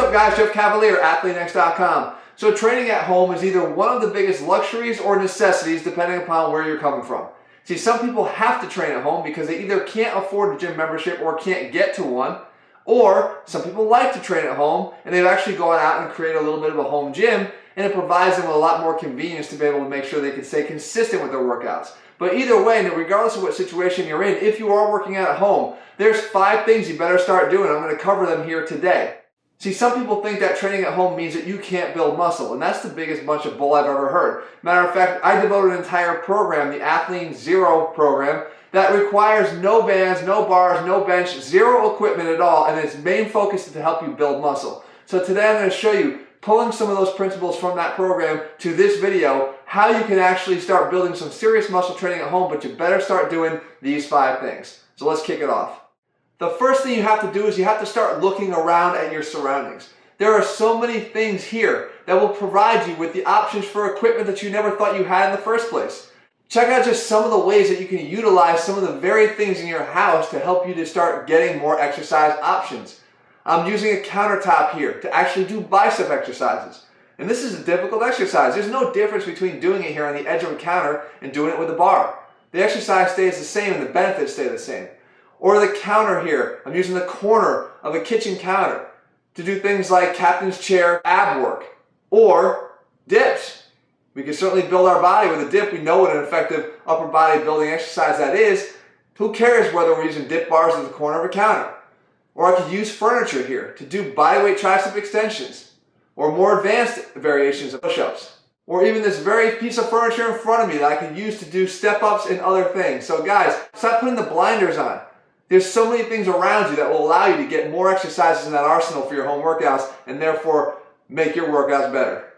up guys, Jeff Cavaliere, ATHLEAN-X.com. So training at home is either one of the biggest luxuries or necessities depending upon where you're coming from. See, some people have to train at home because they either can't afford a gym membership or can't get to one, or some people like to train at home and they've actually gone out and created a little bit of a home gym, and it provides them with a lot more convenience to be able to make sure they can stay consistent with their workouts. But either way, regardless of what situation you're in, if you are working out at home, there's 5 things you better start doing. I'm going to cover them here today. See, some people think that training at home means that you can't build muscle, and that's the biggest bunch of bull I've ever heard. Matter of fact, I devoted an entire program, the ATHLEAN-X program, that requires no bands, no bars, no bench, zero equipment at all, and its main focus is to help you build muscle. So today I'm going to show you, pulling some of those principles from that program to this video, how you can actually start building some serious muscle training at home, but you better start doing these 5 things. So let's kick it off. The first thing you have to do is you have to start looking around at your surroundings. There are so many things here that will provide you with the options for equipment that you never thought you had in the first place. Check out just some of the ways that you can utilize some of the very things in your house to help you to start getting more exercise options. I'm using a countertop here to actually do bicep exercises. And this is a difficult exercise. There's no difference between doing it here on the edge of a counter and doing it with a bar. The exercise stays the same and the benefits stay the same. Or the counter here, I'm using the corner of a kitchen counter to do things like captain's chair ab work or dips. We can certainly build our body with a dip. We know what an effective upper body building exercise that is. Who cares whether we're using dip bars at the corner of a counter? Or I could use furniture here to do bodyweight tricep extensions or more advanced variations of push-ups. Or even this very piece of furniture in front of me that I can use to do step-ups and other things. So guys, stop putting the blinders on. There's so many things around you that will allow you to get more exercises in that arsenal for your home workouts and therefore make your workouts better.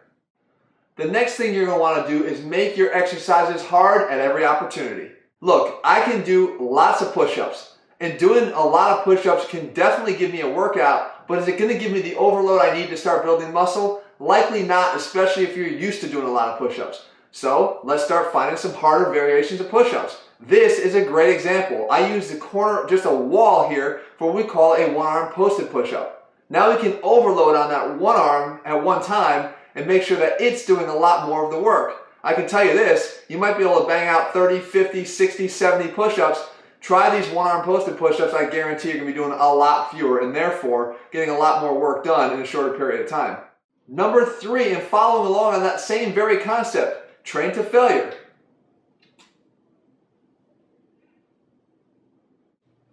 The next thing you're going to want to do is make your exercises hard at every opportunity. Look, I can do lots of push-ups, and doing a lot of push-ups can definitely give me a workout, but is it going to give me the overload I need to start building muscle? Likely not, especially if you're used to doing a lot of push-ups. So let's start finding some harder variations of push-ups. This is a great example. I use the corner, just a wall here, for what we call a one-arm posted push-up. Now we can overload on that one arm at one time and make sure that it's doing a lot more of the work. I can tell you this, you might be able to bang out 30, 50, 60, 70 push-ups. Try these one-arm posted push-ups, I guarantee you're going to be doing a lot fewer and therefore getting a lot more work done in a shorter period of time. Number 3, and following along on that same very concept, train to failure.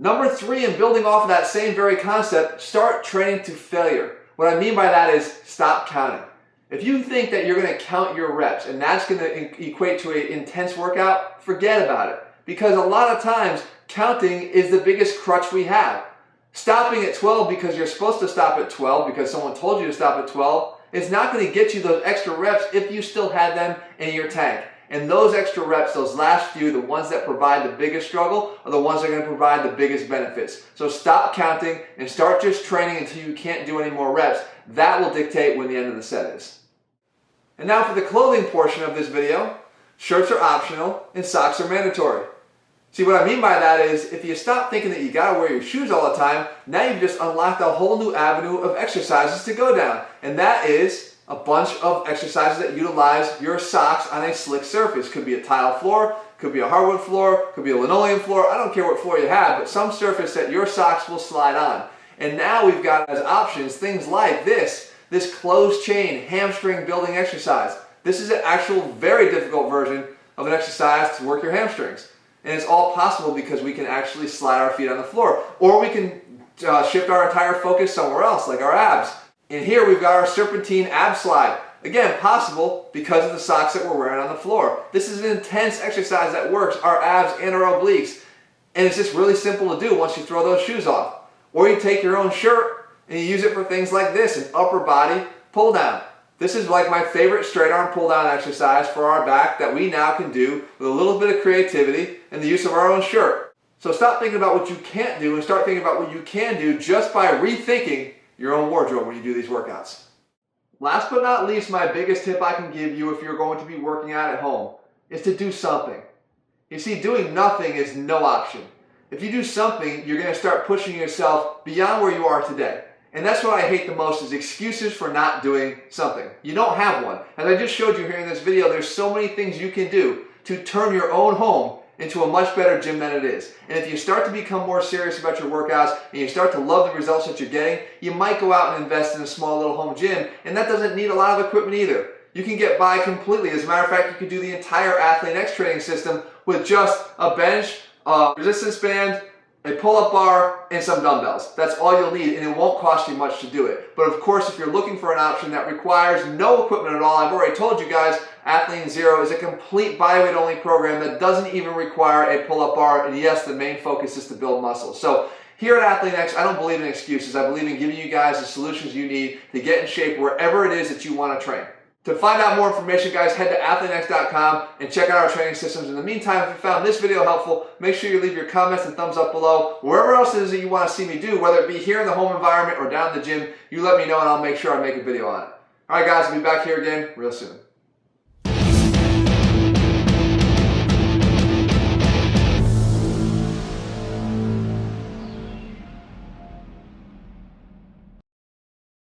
Number 3, and building off of that same very concept, start training to failure. What I mean by that is stop counting. If you think that you're going to count your reps and that's going to equate to an intense workout, forget about it. Because a lot of times, counting is the biggest crutch we have. Stopping at 12 because you're supposed to stop at 12 because someone told you to stop at 12 is not going to get you those extra reps if you still had them in your tank. And those extra reps, those last few, the ones that provide the biggest struggle, are the ones that are going to provide the biggest benefits. So stop counting and start just training until you can't do any more reps. That will dictate when the end of the set is. And now for the clothing portion of this video, shirts are optional and socks are mandatory. See, what I mean by that is, if you stop thinking that you gotta wear your shoes all the time, now you've just unlocked a whole new avenue of exercises to go down. And that is a bunch of exercises that utilize your socks on a slick surface. Could be a tile floor, could be a hardwood floor, could be a linoleum floor. I don't care what floor you have, but some surface that your socks will slide on. And now we've got as options things like this closed chain hamstring building exercise. This is an actual very difficult version of an exercise to work your hamstrings. And it's all possible because we can actually slide our feet on the floor. Or we can shift our entire focus somewhere else, like our abs. And here we've got our serpentine ab slide. Again, possible because of the socks that we're wearing on the floor. This is an intense exercise that works our abs and our obliques. And it's just really simple to do once you throw those shoes off. Or you take your own shirt and you use it for things like this, an upper body pull down. This is like my favorite straight arm pull down exercise for our back that we now can do with a little bit of creativity and the use of our own shirt. So stop thinking about what you can't do and start thinking about what you can do just by rethinking your own wardrobe when you do these workouts. Last but not least, my biggest tip I can give you if you're going to be working out at home is to do something. You see, doing nothing is no option. If you do something, you're going to start pushing yourself beyond where you are today. And that's what I hate the most, is excuses for not doing something. You don't have one. As I just showed you here in this video, there's so many things you can do to turn your own home into a much better gym than it is. And if you start to become more serious about your workouts and you start to love the results that you're getting, you might go out and invest in a small little home gym, and that doesn't need a lot of equipment either. You can get by completely. As a matter of fact, you can do the entire ATHLEAN-X training system with just a bench, a resistance band, a pull-up bar, and some dumbbells. That's all you'll need, and it won't cost you much to do it. But of course, if you're looking for an option that requires no equipment at all, I've already told you guys, ATHLEAN-XERO is a complete bodyweight only program that doesn't even require a pull-up bar, and yes, the main focus is to build muscle. So here at ATHLEAN-X, I don't believe in excuses. I believe in giving you guys the solutions you need to get in shape wherever it is that you want to train. To find out more information, guys, head to ATHLEAN-X.com and check out our training systems. In the meantime, if you found this video helpful, make sure you leave your comments and thumbs up below. Wherever else it is that you want to see me do, whether it be here in the home environment or down in the gym, you let me know and I'll make sure I make a video on it. All right, guys, I'll be back here again real soon.